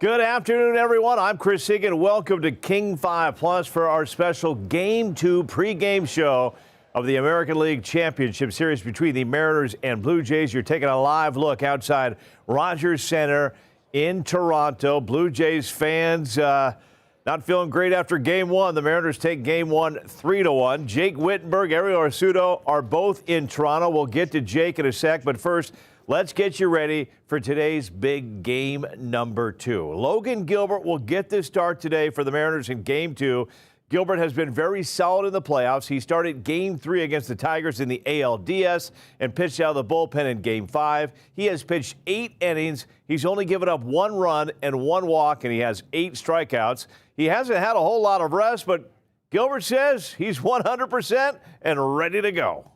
Good afternoon, everyone. I'm Chris Higgin. Welcome to King 5 Plus for our special Game 2 pregame show of the American League Championship Series between the Mariners and Blue Jays. You're taking a live look outside Rogers Center in Toronto. Blue Jays fans not feeling great after Game 1. The Mariners take Game 1 3-1. Jake Wittenberg, Ariel Arsuto are both in Toronto. We'll get to Jake in a sec, but first, let's get you ready for today's big game number 2. Logan Gilbert will get the start today for the Mariners in Game 2. Gilbert has been very solid in the playoffs. He started Game 3 against the Tigers in the ALDS and pitched out of the bullpen in Game 5. He has pitched 8 innings. He's only given up 1 run and 1 walk, and he has 8 strikeouts. He hasn't had a whole lot of rest, but Gilbert says he's 100% and ready to go.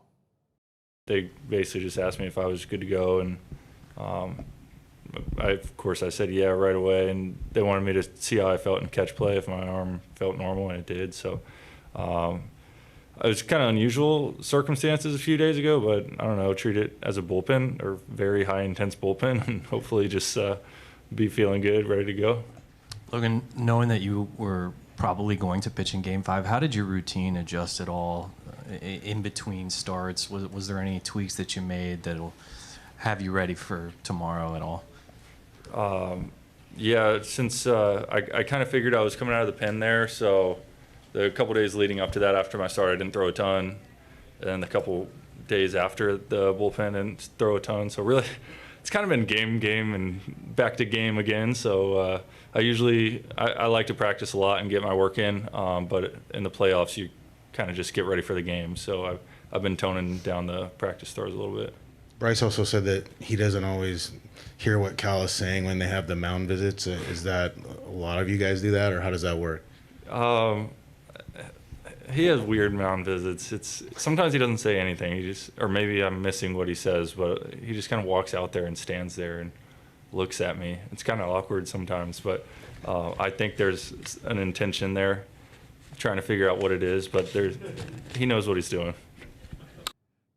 They basically just asked me if I was good to go, and of course I said yeah right away, and they wanted me to see how I felt in catch play, if my arm felt normal, and it did. So it was kind of unusual circumstances a few days ago, but I don't know, treat it as a bullpen or very high intense bullpen, and hopefully just be feeling good, ready to go. Logan, knowing that you were probably going to pitch in Game 5, how did your routine adjust at all in between starts? Was there any tweaks that you made that'll have you ready for tomorrow at all? Yeah, since I kind of figured I was coming out of the pen there, so the couple days leading up to that after my start, I didn't throw a ton, and the couple days after the bullpen, I didn't throw a ton. So really, it's kind of been game, and back to game again. So I like to practice a lot and get my work in, but in the playoffs, you kind of just get ready for the game. So I've been toning down the practice throws a little bit. Bryce also said that he doesn't always hear what Cal is saying when they have the mound visits. Is that a lot of you guys do that, or how does that work? He has weird mound visits. Sometimes he doesn't say anything. Or maybe I'm missing what he says, but he just kind of walks out there and stands there and looks at me. It's kind of awkward sometimes, but I think there's an intention there, trying to figure out what it is, but he knows what he's doing.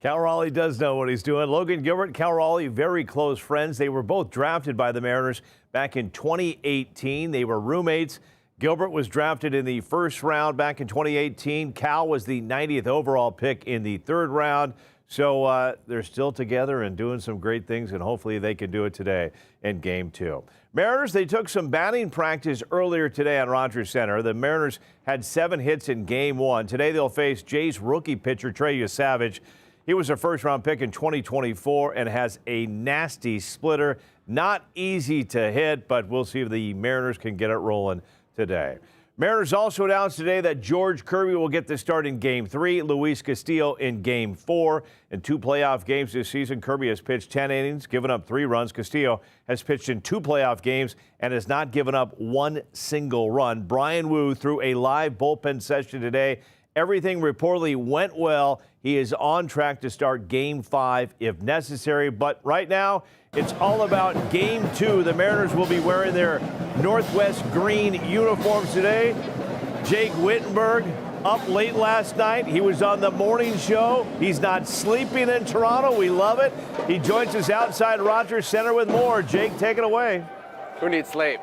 Cal Raleigh does know what he's doing. Logan Gilbert, Cal Raleigh, very close friends. They were both drafted by the Mariners back in 2018. They were roommates. Gilbert was drafted in the first round back in 2018. Cal was the 90th overall pick in the third round. So they're still together and doing some great things, and hopefully they can do it today in Game 2. Mariners, they took some batting practice earlier today on Rogers Center. The Mariners had 7 hits in Game 1. Today they'll face Jays rookie pitcher Trey Savage. He was a first-round pick in 2024 and has a nasty splitter. Not easy to hit, but we'll see if the Mariners can get it rolling today. Mariners also announced today that George Kirby will get the start in Game 3, Luis Castillo in Game 4. In 2 playoff games this season, Kirby has pitched 10 innings, given up 3 runs. Castillo has pitched in 2 playoff games and has not given up 1 single run. Brian Wu threw a live bullpen session today. Everything reportedly went well. He is on track to start Game 5 if necessary. But right now, it's all about Game 2. The Mariners will be wearing their Northwest green uniforms today. Jake Wittenberg up late last night. He was on the morning show. He's not sleeping in Toronto. We love it. He joins us outside Rogers Center with more. Jake, take it away. Who needs sleep?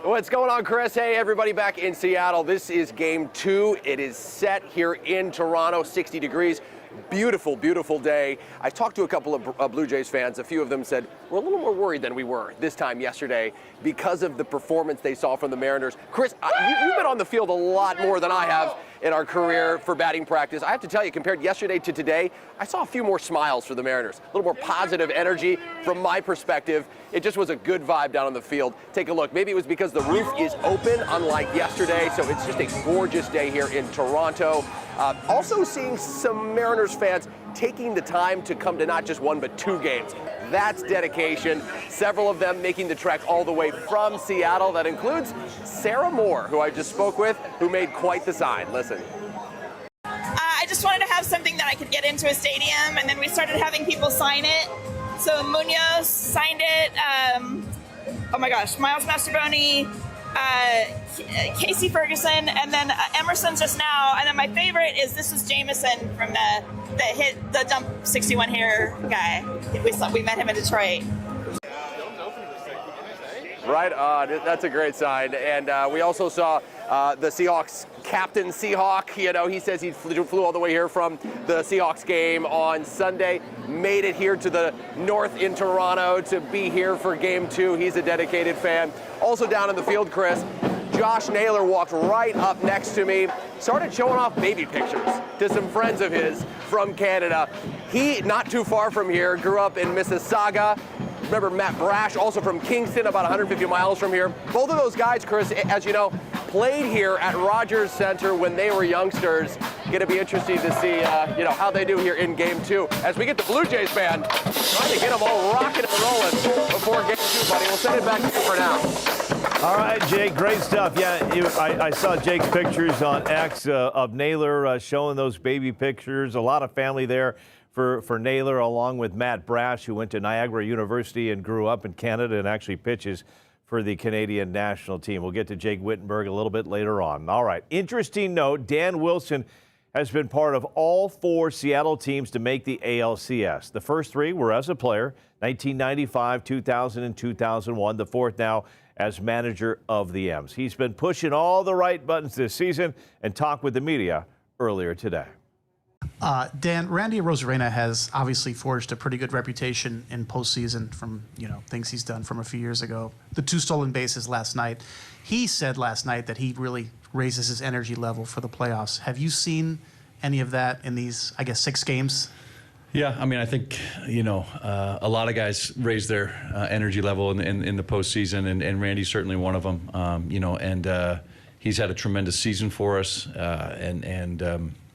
What's going on, Chris? Hey, everybody back in Seattle. This is Game 2. It is set here in Toronto, 60 degrees. Beautiful, beautiful day. I talked to a couple of Blue Jays fans. A few of them said, we're a little more worried than we were this time yesterday because of the performance they saw from the Mariners. Chris, you've been on the field a lot more than I have in our career for batting practice. I have to tell you, compared yesterday to today, I saw a few more smiles for the Mariners, a little more positive energy from my perspective. It just was a good vibe down on the field. Take a look. Maybe it was because the roof is open, unlike yesterday, so it's just a gorgeous day here in Toronto. Also seeing some Mariners fans taking the time to come to not just 1 but 2 games. That's dedication. Several of them making the trek all the way from Seattle. That includes Sarah Moore, who I just spoke with, who made quite the sign. Listen. I just wanted to have something that I could get into a stadium, and then we started having people sign it. So Munoz signed it. Oh my gosh, Miles Mastrobuoni, Casey Ferguson, and then Emerson just now. And then my favorite is this was Jameson from the dump 61 here guy. We met him in Detroit. Right on. That's a great sign. And we also saw the Seahawks captain Seahawk. You know, he says he flew all the way here from the Seahawks game on Sunday, made it here to the north in Toronto to be here for game 2. He's a dedicated fan. Also down in the field, Chris, Josh Naylor walked right up next to me, started showing off baby pictures to some friends of his from Canada. He, not too far from here, grew up in Mississauga. Remember Matt Brash, also from Kingston, about 150 miles from here. Both of those guys, Chris, as you know, played here at Rogers Center when they were youngsters. Going to be interesting to see, you know, how they do here in Game 2. As we get the Blue Jays band, trying to get them all rocking and rolling before Game 2, buddy. We'll send it back to you for now. All right, Jake, great stuff. Yeah, I saw Jake's pictures on X of Naylor showing those baby pictures. A lot of family there for Naylor, along with Matt Brash, who went to Niagara University and grew up in Canada and actually pitches for the Canadian national team. We'll get to Jake Wittenberg a little bit later on. All right, interesting note, Dan Wilson has been part of all 4 Seattle teams to make the ALCS. The first 3 were as a player, 1995, 2000, and 2001. The 4th now as manager of the M's. He's been pushing all the right buttons this season and talked with the media earlier today. Dan, Randy Arozarena has obviously forged a pretty good reputation in postseason from, you know, things he's done from a few years ago. The 2 stolen bases last night. He said last night that he really raises his energy level for the playoffs. Have you seen any of that in these, I guess, 6 games? Yeah, I mean, I think, you know, a lot of guys raise their energy level in the postseason, and Randy's certainly one of them. You know, and he's had a tremendous season for us, and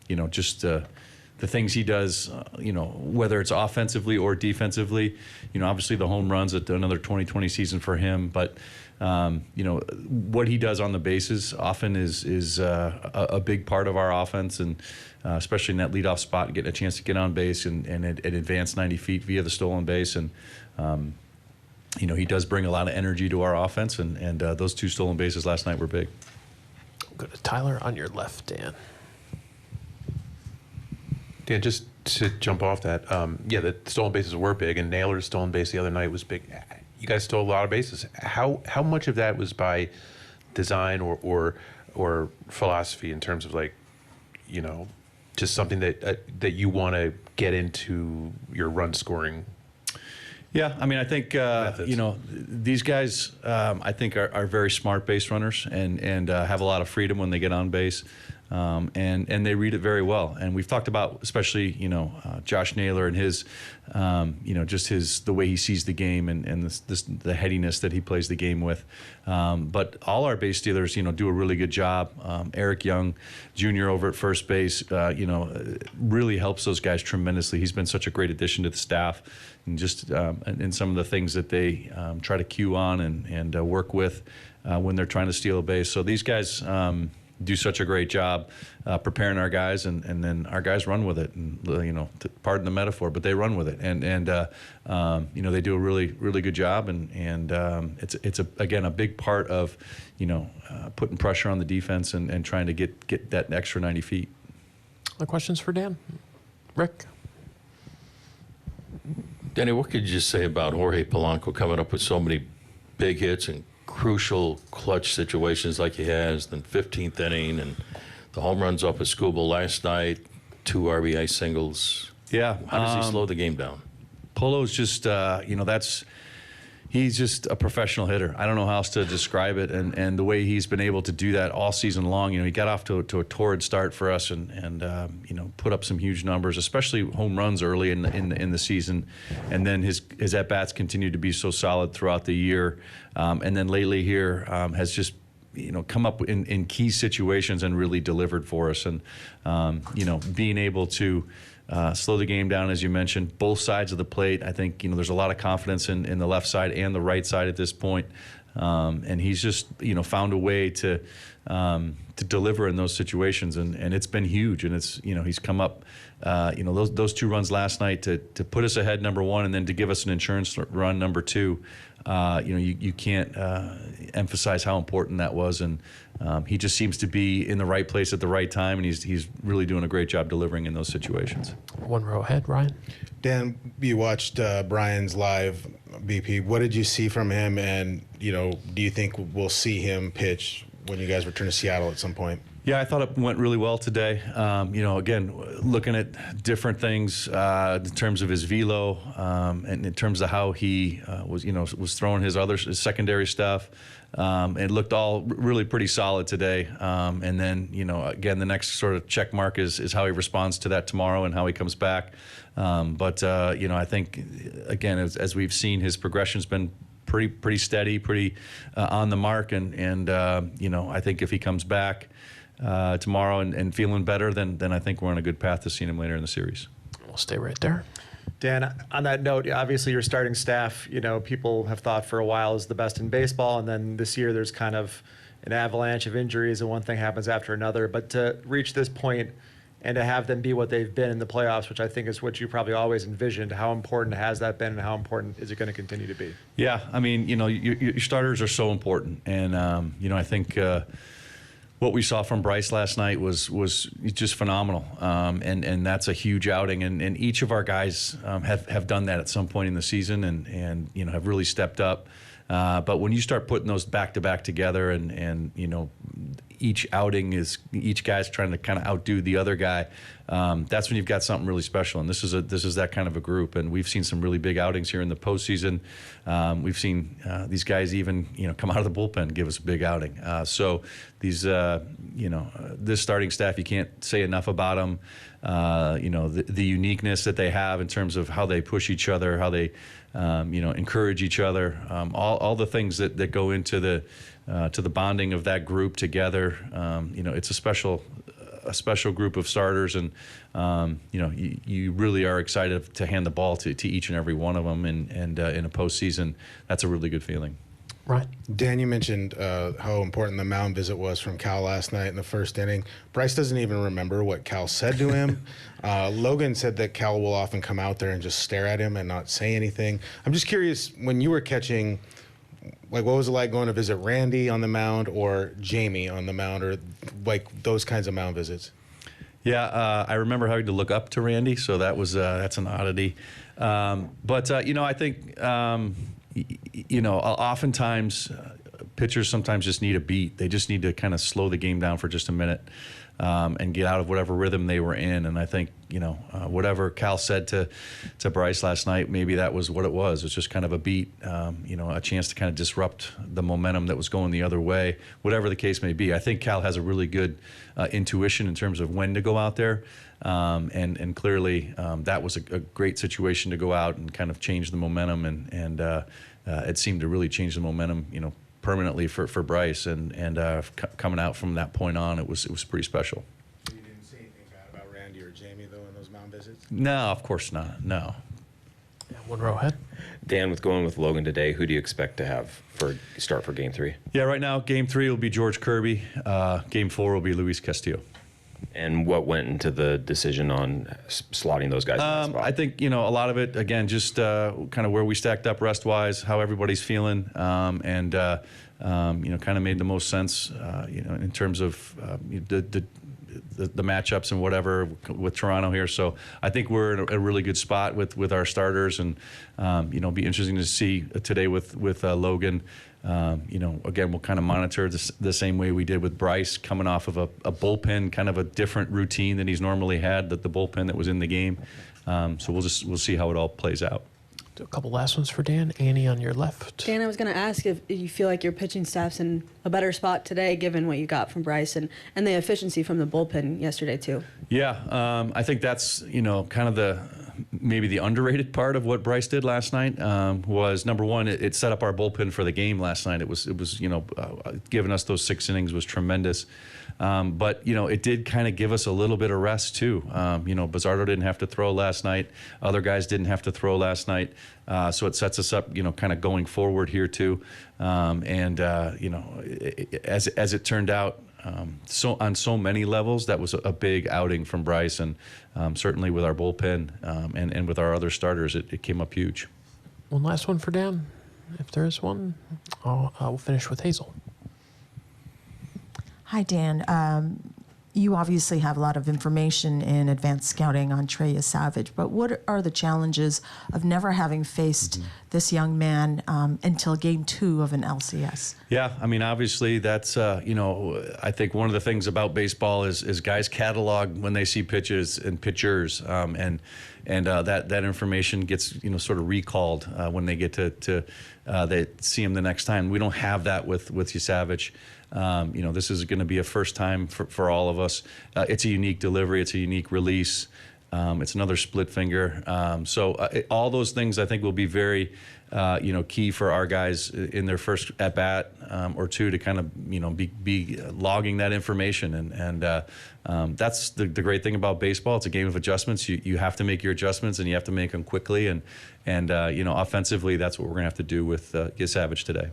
you know, just the things he does, you know, whether it's offensively or defensively, you know, obviously the home runs at another 2020 season for him, but you know, what he does on the bases often is a big part of our offense, and especially in that leadoff spot, getting a chance to get on base and advance 90 feet via the stolen base. And, you know, he does bring a lot of energy to our offense, and those 2 stolen bases last night were big. Go to Tyler on your left, Dan. Dan, just to jump off that, yeah, the stolen bases were big, and Naylor's stolen base the other night was big. You guys stole a lot of bases. How much of that was by design or philosophy in terms of, like, you know, just something that you want to get into your run scoring? Yeah, I mean, I think you know, these guys I think are very smart base runners and have a lot of freedom when they get on base. And they read it very well. And we've talked about, especially, you know, Josh Naylor and his, you know, just the way he sees the game and the headiness that he plays the game with. But all our base stealers, you know, do a really good job. Eric Young Jr. over at first base, you know, really helps those guys tremendously. He's been such a great addition to the staff, and just in some of the things that they try to cue on and work with when they're trying to steal a base. So these guys do such a great job preparing our guys, and then our guys run with it. And, you know, pardon the metaphor, but they run with it. And you know, they do a really, really good job. And it's again a big part of, you know, putting pressure on the defense and trying to get that extra 90 feet. Other questions for Dan? Rick? Danny, what could you say about Jorge Polanco coming up with so many big hits and crucial clutch situations like he has, then 15th inning and the home runs off of Scuba last night, 2 RBI singles? Yeah. How does he slow the game down? Polo's just, you know, he's just a professional hitter. I don't know how else to describe it, and the way he's been able to do that all season long. You know, he got off to a torrid start for us, and you know, put up some huge numbers, especially home runs early in the season, and then his at bats continued to be so solid throughout the year, and then lately here has just, you know, come up in key situations and really delivered for us, and you know, being able to slow the game down, as you mentioned, both sides of the plate. I think, you know, there's a lot of confidence in the left side and the right side at this point. And he's just, you know, found a way to to deliver in those situations, and it's been huge. And it's, he's come up, those 2 runs last night to put us ahead, number 1, and then to give us an insurance run, number 2. You can't emphasize how important that was, and he just seems to be in the right place at the right time, and he's really doing a great job delivering in those situations. 1 row ahead, Ryan. Dan, you watched Brian's live BP. What did you see from him, and do you think we'll see him pitch when you guys return to Seattle at some point? Yeah, I thought it went really well today. Again, looking at different things in terms of his velo, and in terms of how he was throwing his secondary stuff. It looked all really pretty solid today. And then, again, the next sort of check mark is how he responds to that tomorrow and how he comes back. I think, again, as we've seen, his progression's been pretty steady, pretty on the mark. And I think if he comes back tomorrow and feeling better, then I think we're on a good path to seeing him later in the series. We'll stay right there. Dan, on that note, obviously your starting staff, people have thought for a while is the best in baseball, and then this year there's kind of an avalanche of injuries and one thing happens after another. But to reach this point and to have them be what they've been in the playoffs, which I think is what you probably always envisioned, how important has that been and how important is it going to continue to be? Yeah, I mean, your starters are so important, and I think what we saw from Bryce last night was just phenomenal, and that's a huge outing. And each of our guys have done that at some point in the season, and have really stepped up. But when you start putting those back to back together, and each outing is each guy's trying to kind of outdo the other guy, that's when you've got something really special. And this is that kind of a group. And we've seen some really big outings here in the postseason. We've seen these guys even come out of the bullpen and give us a big outing. So these this starting staff, you can't say enough about them. The uniqueness that they have in terms of how they push each other, how they encourage each other, all the things that go into the bonding of that group together. It's a special group of starters, and you really are excited to hand the ball to each and every one of them, and in a postseason, that's a really good feeling. Right. Dan, you mentioned how important the mound visit was from Cal last night in the first inning. Bryce doesn't even remember what Cal said to him. Logan said that Cal will often come out there and just stare at him and not say anything. I'm just curious, when you were catching, what was it like going to visit Randy on the mound or Jamie on the mound, or those kinds of mound visits? Yeah, I remember having to look up to Randy, so that's an oddity. I think oftentimes pitchers sometimes just need a beat. They just need to kind of slow the game down for just a minute and get out of whatever rhythm they were in. And I think, whatever Cal said to Bryce last night, maybe that was what it was. It's just kind of a beat, a chance to kind of disrupt the momentum that was going the other way, whatever the case may be. I think Cal has a really good intuition in terms of when to go out there. And clearly that was a great situation to go out and kind of change the momentum, and it seemed to really change the momentum, permanently for Bryce, and coming out from that point on, it was pretty special. You didn't say anything bad about Randy or Jamie though in those mound visits? No, of course not. No. Yeah, 1 row ahead. Dan, with going with Logan today, who do you expect to have start for Game 3? Yeah, right now Game 3 will be George Kirby. Game 4 will be Luis Castillo. And what went into the decision on slotting those guys in that spot? I think, a lot of it, again, just kind of where we stacked up rest-wise, how everybody's feeling, and kind of made the most sense, in terms of the matchups and whatever with Toronto here. So I think we're in a really good spot with our starters, and, be interesting to see today with Logan. Again, we'll kind of monitor the same way we did with Bryce, coming off of a bullpen, kind of a different routine than he's normally had, the bullpen that was in the game. So we'll see how it all plays out. Do a couple last ones for Dan. Annie on your left. Dan, I was going to ask if you feel like your pitching staff's in a better spot today, given what you got from Bryce and the efficiency from the bullpen yesterday, too. Yeah, I think that's, kind of maybe the underrated part of what Bryce did last night, was, number one, it set up our bullpen for the game last night. It was giving us those 6 innings was tremendous. But it did kind of give us a little bit of rest too. Bizzardo didn't have to throw last night. Other guys didn't have to throw last night. So it sets us up, kind of going forward here too. As it turned out, So on so many levels, that was a big outing from Bryce, and certainly with our bullpen and with our other starters, it came up huge. One last one for Dan, if there is one. We'll finish with Hazel. Hi, Dan. You obviously have a lot of information in advanced scouting on Trey Savage, but what are the challenges of never having faced this young man until game 2 of an LCS? Yeah, I mean, obviously that's, I think one of the things about baseball is guys catalog when they see pitches and pitchers, and that information gets, sort of recalled when they get to they see him the next time. We don't have that with Savage. This is going to be a first time for all of us. It's a unique delivery. It's a unique release. It's another split finger. All those things I think will be very, key for our guys in their first at bat or two to kind of, be logging that information. And that's the great thing about baseball. It's a game of adjustments. You have to make your adjustments, and you have to make them quickly. And offensively, that's what we're going to have to do with Savage today.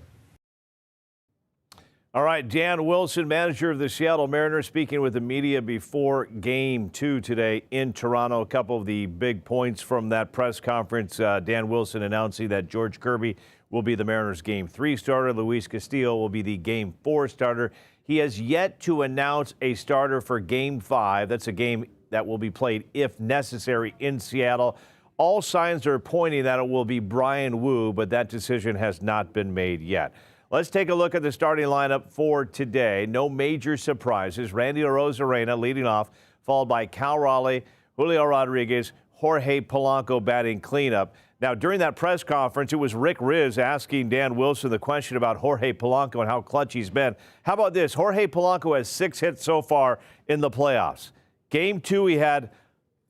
All right, Dan Wilson, manager of the Seattle Mariners, speaking with the media before Game 2 today in Toronto. A couple of the big points from that press conference. Dan Wilson announcing that George Kirby will be the Mariners' Game 3 starter. Luis Castillo will be the Game 4 starter. He has yet to announce a starter for Game 5. That's a game that will be played, if necessary, in Seattle. All signs are pointing that it will be Brian Wu, but that decision has not been made yet. Let's take a look at the starting lineup for today. No major surprises. Randy Arozarena leading off, followed by Cal Raleigh, Julio Rodriguez, Jorge Polanco batting cleanup. Now, during that press conference, it was Rick Riz asking Dan Wilson the question about Jorge Polanco and how clutch he's been. How about this? Jorge Polanco has 6 hits so far in the playoffs. Game 2, he had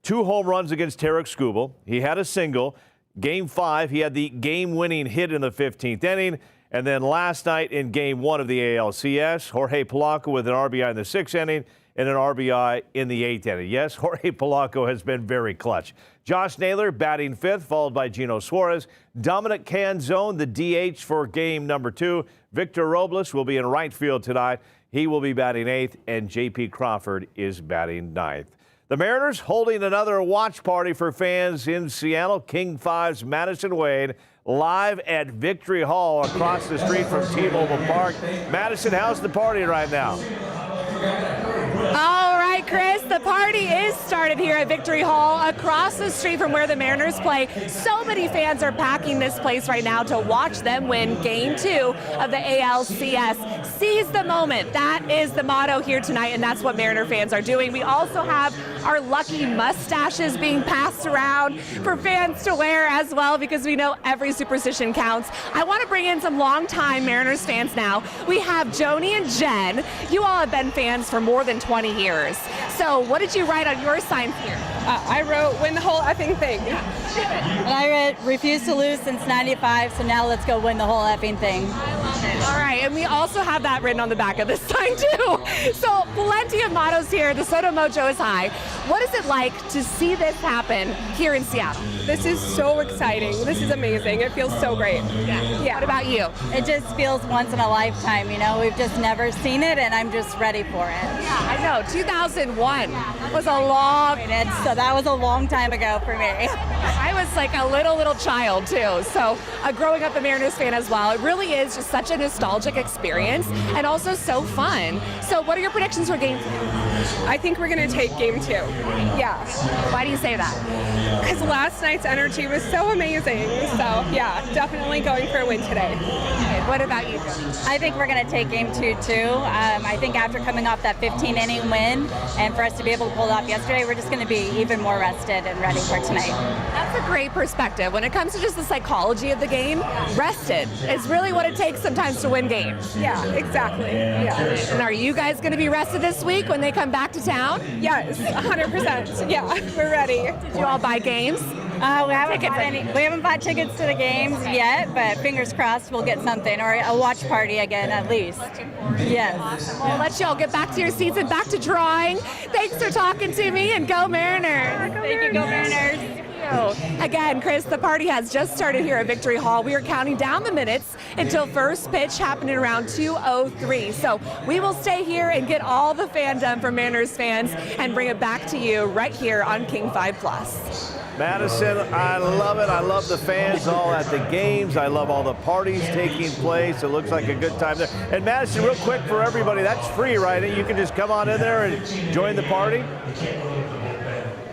2 home runs against Tarek Skubal. He had a single. Game 5, he had the game-winning hit in the 15th inning. And then last night in Game 1 of the ALCS, Jorge Polanco with an RBI in the 6th inning and an RBI in the 8th inning. Yes, Jorge Polanco has been very clutch. Josh Naylor batting 5th, followed by Gino Suarez. Dominic Canzone, the DH for Game number 2. Victor Robles will be in right field tonight. He will be batting 8th, and J.P. Crawford is batting 9th. The Mariners holding another watch party for fans in Seattle. King 5's Madison Wade live at Victory Hall across the street from T-Mobile Park. Madison, how's the party right now? All right, Chris, the party is started here at Victory Hall across the street from where the Mariners play. So many fans are packing this place right now to watch them win Game 2 of the ALCS. Seize the moment. That is the motto here tonight, and that's what Mariner fans are doing. We also have our lucky mustaches being passed around for fans to wear as well, because we know every superstition counts. I want to bring in some longtime Mariners fans now. We have Joni and Jen. You all have been fans for more than 20 years. So what did you write on your signs here? I wrote, win the whole effing thing. And I read, refuse to lose since 95, so now let's go win the whole effing thing. All right, and we also have that written on the back of this sign too. So plenty of mottos here. The Soto Mojo is high. What is it like to see this happen here in Seattle? This is so exciting. This is amazing. It feels so great. Yeah. What about you? It just feels once in a lifetime, we've just never seen it, and I'm just ready for it. Yeah, I know. 2001 was a long... So that was a long time ago for me. I was like a little child too, so growing up a Mariners fan as well. It really is just such a nostalgic experience and also so fun. So what are your predictions for Game 2? I think we're going to take Game 2. Yeah. Why do you say that? Because last night's energy was so amazing. So yeah, definitely going for a win today. Okay, what about you? I think we're going to take Game 2 too. I think after coming off that 15-inning win, and for us to be able to pull it off yesterday, we're just going to be even more rested and ready for tonight. That's a great perspective. When it comes to just the psychology of the game, rested is really what it takes sometimes to win games. Yeah, exactly. Yeah. And are you guys going to be rested this week when they come back to town? Yes, 100%. Yeah, we're ready. Did you all buy games? We haven't bought tickets to the games yet, but fingers crossed we'll get something, or a watch party again at least. Yes. Awesome. Well, let's y'all get back to your seats and back to drawing. Thanks for talking to me, and go Mariners. Thank you, go Mariners. Again, Chris, the party has just started here at Victory Hall. We are counting down the minutes until first pitch happening around 2:03. So we will stay here and get all the fandom from Mariners fans and bring it back to you right here on King 5 Plus. Madison, I love it. I love the fans all at the games. I love all the parties taking place. It looks like a good time there. And Madison, real quick for everybody, that's free, right? You can just come on in there and join the party?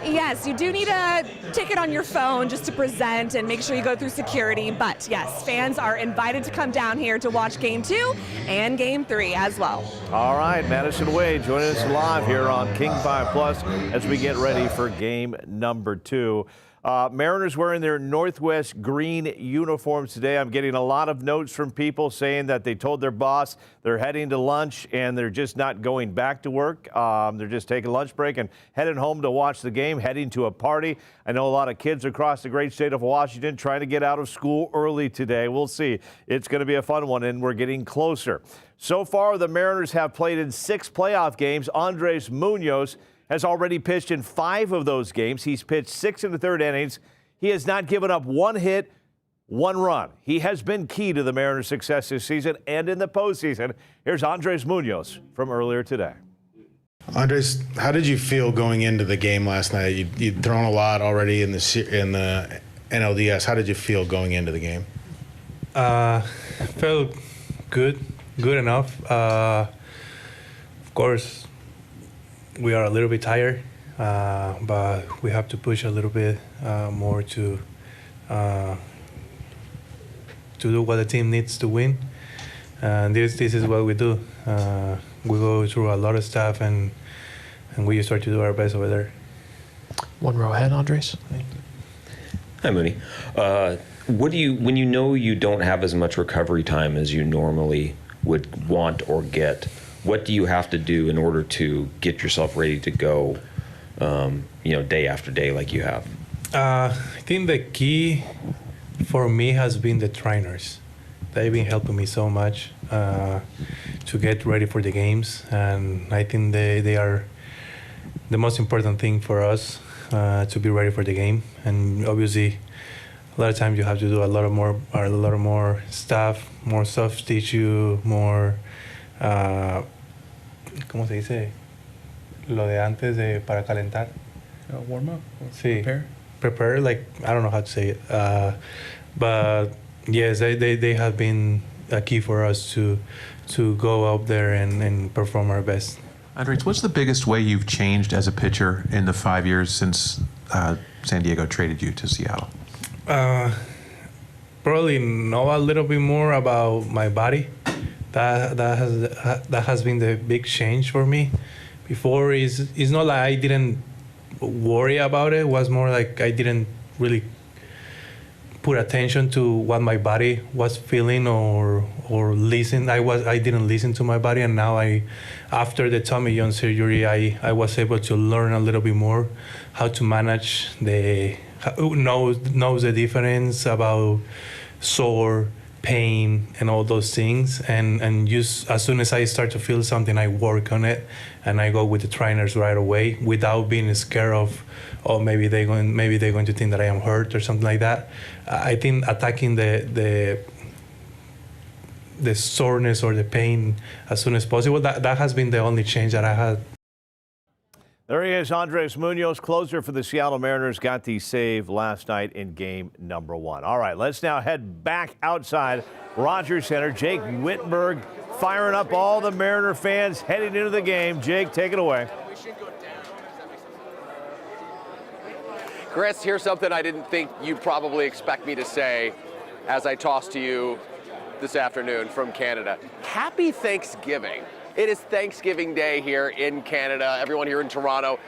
Yes, you do need a ticket on your phone just to present and make sure you go through security. But yes, fans are invited to come down here to watch Game 2 and Game 3 as well. All right, Madison Wade joining us live here on King 5 Plus as we get ready for game number 2. Mariners wearing their Northwest green uniforms today. I'm getting a lot of notes from people saying that they told their boss they're heading to lunch and they're just not going back to work. They're just taking a lunch break and heading home to watch the game, heading to a party. I know a lot of kids across the great state of Washington trying to get out of school early today. We'll see. It's going to be a fun one, and we're getting closer. So far, the Mariners have played in 6 playoff games. Andres Munoz has already pitched in 5 of those games. He's pitched 6 in the 3rd innings. He has not given up 1 hit, 1 run. He has been key to the Mariners' success this season and in the postseason. Here's Andres Munoz from earlier today. Andres, how did you feel going into the game last night? You'd thrown a lot already in the NLDS. How did you feel going into the game? Felt good enough. Of course, we are a little bit tired, but we have to push a little bit more to do what the team needs to win. And this is what we do. We go through a lot of stuff, and we just start to do our best over there. One row ahead, Andres. Hi, Mooney. What do you, when you know you don't have as much recovery time as you normally would want or get, what do you have to do in order to get yourself ready to go, day after day like you have? I think the key for me has been the trainers. They've been helping me so much to get ready for the games, and I think they are the most important thing for us to be ready for the game. And obviously, a lot of times you have to do a lot more stuff, more soft tissue, more. ¿Cómo se dice? Lo de antes de para calentar. Warm up. Sí. Prepare. Prepare. Like, I don't know how to say it. But yes, they have been a key for us to go out there and perform our best. Andres, what's the biggest way you've changed as a pitcher in the 5 years since San Diego traded you to Seattle? Probably know a little bit more about my body. That has been the big change for me. Before it's not like I didn't worry about it. It was more like I didn't really put attention to what my body was feeling or listen. I didn't listen to my body, and now after the Tommy John surgery, I was able to learn a little bit more how to manage knows the difference about sore, pain, and all those things, and just as soon as I start to feel something, I work on it, and I go with the trainers right away without being scared of, maybe they're going to think that I am hurt or something like that. I think attacking the soreness or the pain as soon as possible, that has been the only change that I had. There he is, Andres Munoz, closer for the Seattle Mariners, got the save last night in game number 1. All right, let's now head back outside Rogers Center. Jake Whittenberg firing up all the Mariner fans heading into the game. Jake, take it away. Chris, here's something I didn't think you'd probably expect me to say as I toss to you this afternoon from Canada. Happy Thanksgiving. It is Thanksgiving Day here in Canada. Everyone here in Toronto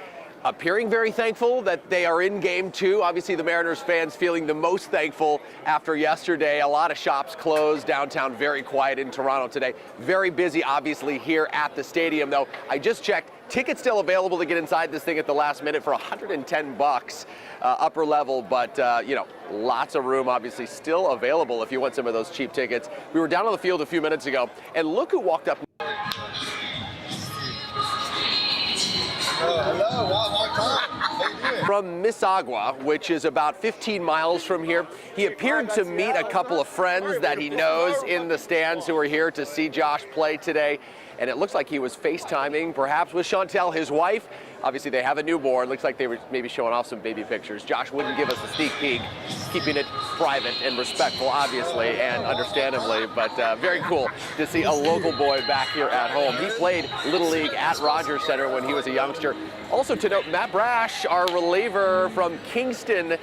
appearing very thankful that they are in Game 2. Obviously, the Mariners fans feeling the most thankful after yesterday. A lot of shops closed. Downtown very quiet in Toronto today. Very busy, obviously, here at the stadium, though. I just checked. Tickets still available to get inside this thing at the last minute for $110 upper level, but lots of room obviously still available if you want some of those cheap tickets. We were down on the field a few minutes ago, and look who walked up. Hello, From Mississauga, which is about 15 miles from here. He appeared to meet a couple of friends that he knows in the stands who are here to see Josh play today. And it looks like he was FaceTiming, perhaps with Chantel, his wife. Obviously, they have a newborn. Looks like they were maybe showing off some baby pictures. Josh wouldn't give us a sneak peek, keeping it private and respectful, obviously, and understandably. But very cool to see a local boy back here at home. He played Little League at Rogers Center when he was a youngster. Also to note, Matt Brash, our reliever from Kingston,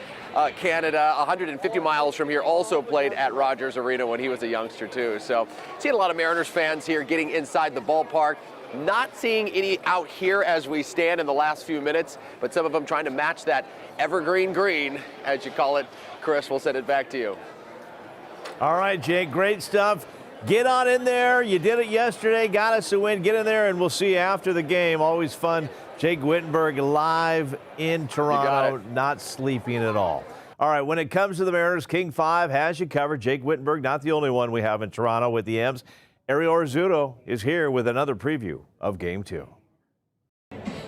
Canada, 150 miles from here, also played at Rogers Arena when he was a youngster too. So seeing a lot of Mariners fans here getting inside the ballpark. Not seeing any out here as we stand in the last few minutes, but some of them trying to match that evergreen green, as you call it. Chris, we'll send it back to you. All right, Jake, great stuff. Get on in there. You did it yesterday, got us a win. Get in there, and we'll see you after the game. Always fun. Jake Wittenberg live in Toronto, not sleeping at all. All right, when it comes to the Mariners, King 5 has you covered. Jake Wittenberg, not the only one we have in Toronto with the M's. Ariel Rizzuto is here with another preview of Game 2.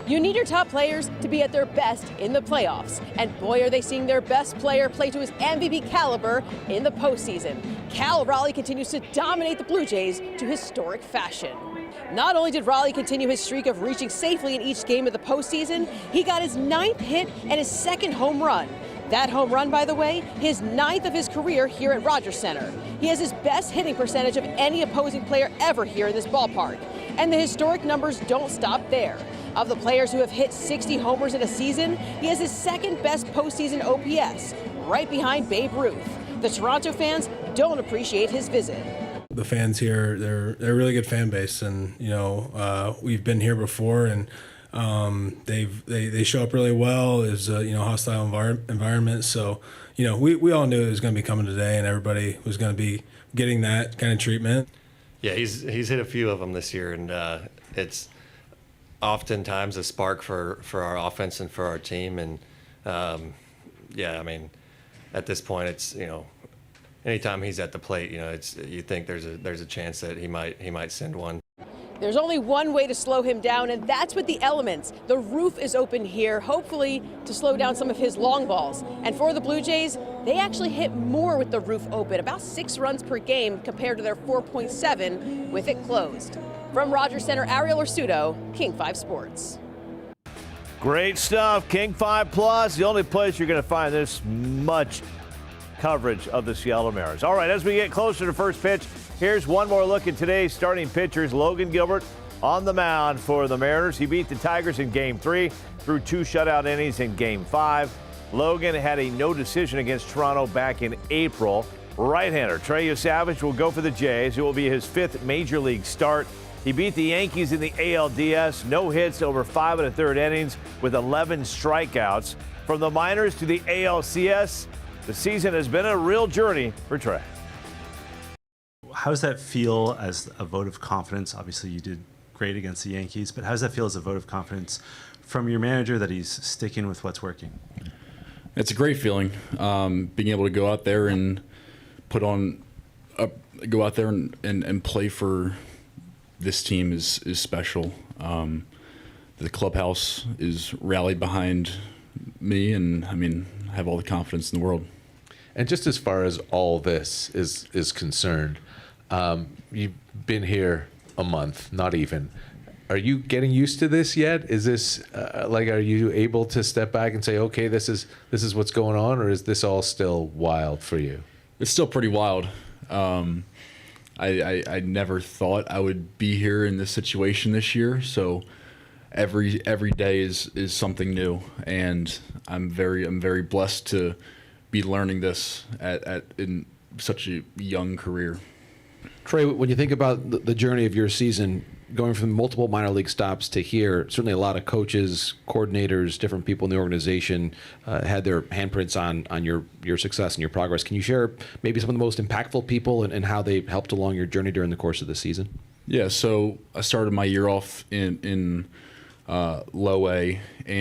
You need your top players to be at their best in the playoffs. And boy, are they seeing their best player play to his MVP caliber in the postseason. Cal Raleigh continues to dominate the Blue Jays to historic fashion. Not only did Raleigh continue his streak of reaching safely in each game of the postseason, he got his 9th hit and his 2nd home run. That home run, by the way, his 9th of his career here at Rogers Center. He has his best hitting percentage of any opposing player ever here in this ballpark. And the historic numbers don't stop there. Of the players who have hit 60 homers in a season, he has his 2nd best postseason OPS, right behind Babe Ruth. The Toronto fans don't appreciate his visit. The fans here, they're a really good fan base, and we've been here before, and they show up really well. It's hostile environment, so we all knew it was going to be coming today, and everybody was going to be getting that kind of treatment. Yeah, he's hit a few of them this year, and it's oftentimes a spark for our offense and for our team. And at this point, it's anytime he's at the plate, you think there's a chance that he might send one. There's only one way to slow him down, and that's with the elements. The roof is open here, hopefully to slow down some of his long balls. And for the Blue Jays, they actually hit more with the roof open, about 6 runs per game compared to their 4.7 with it closed. From Rogers Center, Ariel Rizzuto, King 5 Sports. Great stuff. King 5 Plus, the only place you're going to find this much coverage of the Seattle Mariners. All right, as we get closer to first pitch, here's one more look at today's starting pitchers. Logan Gilbert on the mound for the Mariners. He beat the Tigers in Game 3, threw 2 shutout innings in Game 5. Logan had a no decision against Toronto back in April. Right-hander Trey Savage will go for the Jays. It will be his 5th major league start. He beat the Yankees in the ALDS, no hits over 5 1/3 innings with 11 strikeouts. From the minors to the ALCS, the season has been a real journey for Trey. How does that feel as a vote of confidence? Obviously, you did great against the Yankees, but how does that feel as a vote of confidence from your manager that he's sticking with what's working? It's a great feeling, being able to go out there and and play for this team is special. The clubhouse is rallied behind me, and I have all the confidence in the world. And just as far as all this is concerned, you've been here a month, not even. Are you getting used to this yet? Is this are you able to step back and say, okay, this is what's going on, or is this all still wild for you? It's still pretty wild. I never thought I would be here in this situation this year, so every day is something new, and I'm very blessed to be learning this in such a young career. Trey, when you think about the journey of your season, going from multiple minor league stops to here, certainly a lot of coaches, coordinators, different people in the organization had their handprints on your success and your progress. Can you share maybe some of the most impactful people and how they helped along your journey during the course of the season? Yeah, so I started my year off in low A,